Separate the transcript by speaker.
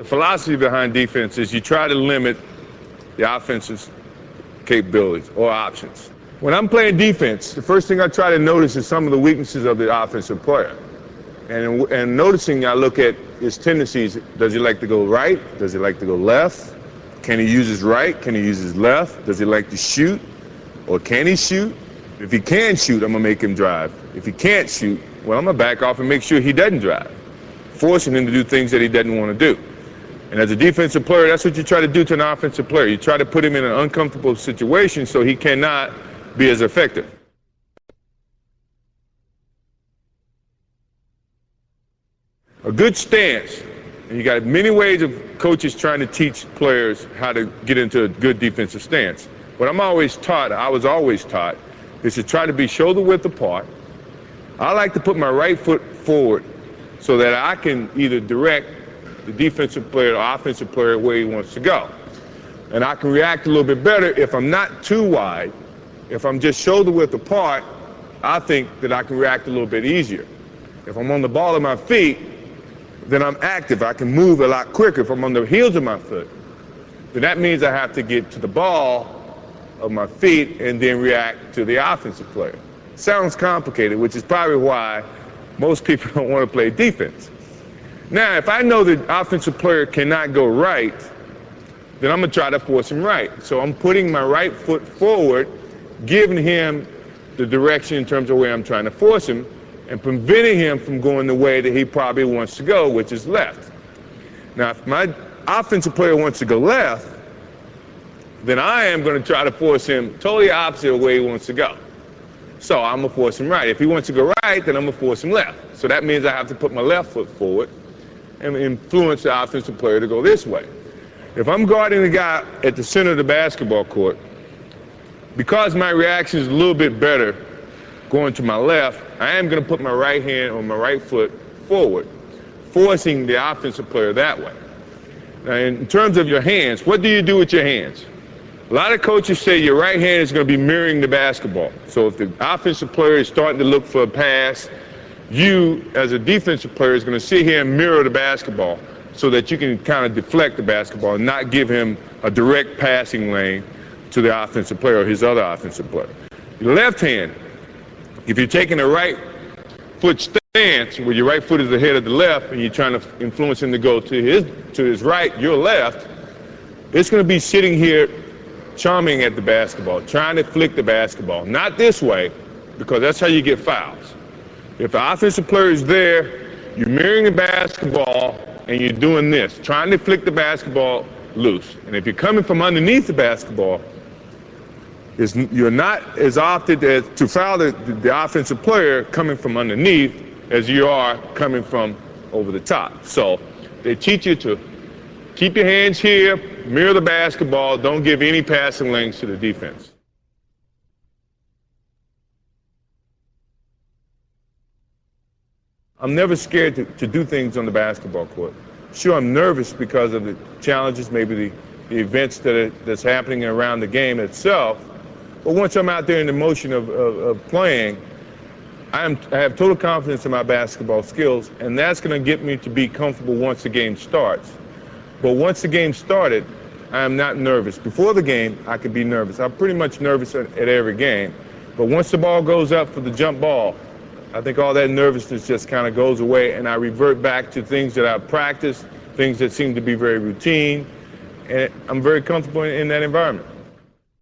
Speaker 1: philosophy behind defense is you try to limit the offense's capabilities or options. When I'm playing defense, the first thing I try to notice is some of the weaknesses of the offensive player. And noticing, I look at his tendencies. Does he like to go right? Does he like to go left? Can he use his right? Can he use his left? Does he like to shoot? Or can he shoot? If he can shoot, I'm going to make him drive. If he can't shoot, well, I'm going to back off and make sure he doesn't drive, forcing him to do things that he doesn't want to do. And as a defensive player, that's what you try to do to an offensive player. You try to put him in an uncomfortable situation so he cannot be as effective. A good stance, and you got many ways of coaches trying to teach players how to get into a good defensive stance. What I was always taught, is to try to be shoulder width apart. I like to put my right foot forward so that I can either direct the defensive player or offensive player where he wants to go. And I can react a little bit better if I'm not too wide. If I'm just shoulder width apart, I think that I can react a little bit easier. If I'm on the ball of my feet, then I'm active. I can move a lot quicker. If I'm on the heels of my foot, then that means I have to get to the ball of my feet and then react to the offensive player. Sounds complicated, which is probably why most people don't want to play defense. Now, if I know the offensive player cannot go right, then I'm going to try to force him right. So I'm putting my right foot forward, giving him the direction in terms of where I'm trying to force him, and preventing him from going the way that he probably wants to go, which is left. Now, if my offensive player wants to go left, then I am going to try to force him totally opposite of where he wants to go. So I'm going to force him right. If he wants to go right, then I'm going to force him left. So that means I have to put my left foot forward and influence the offensive player to go this way. If I'm guarding the guy at the center of the basketball court, because my reaction is a little bit better going to my left, I am going to put my right hand or my right foot forward, forcing the offensive player that way. Now, in terms of your hands, what do you do with your hands? A lot of coaches say your right hand is going to be mirroring the basketball. So if the offensive player is starting to look for a pass, you, as a defensive player, is going to sit here and mirror the basketball so that you can kind of deflect the basketball and not give him a direct passing lane to the offensive player or his other offensive player. Your left hand, if you're taking a right foot stance where your right foot is ahead of the left and you're trying to influence him to go to his right, your left, it's going to be sitting here charming at the basketball, trying to flick the basketball. Not this way, because that's how you get fouls. If the offensive player is there, you're mirroring the basketball and you're doing this, trying to flick the basketball loose. And if you're coming from underneath the basketball, you're not as opted to foul the offensive player coming from underneath as you are coming from over the top. So they teach you to keep your hands here, mirror the basketball, don't give any passing lanes to the defense. I'm never scared to do things on the basketball court. Sure, I'm nervous because of the challenges, maybe the events that's happening around the game itself. But once I'm out there in the motion of playing, I have total confidence in my basketball skills, and that's going to get me to be comfortable once the game starts. But once the game started, I am not nervous. Before the game, I could be nervous. I'm pretty much nervous at every game. But once the ball goes up for the jump ball, I think all that nervousness just kind of goes away, and I revert back to things that I've practiced, things that seem to be very routine, and I'm very comfortable in that environment.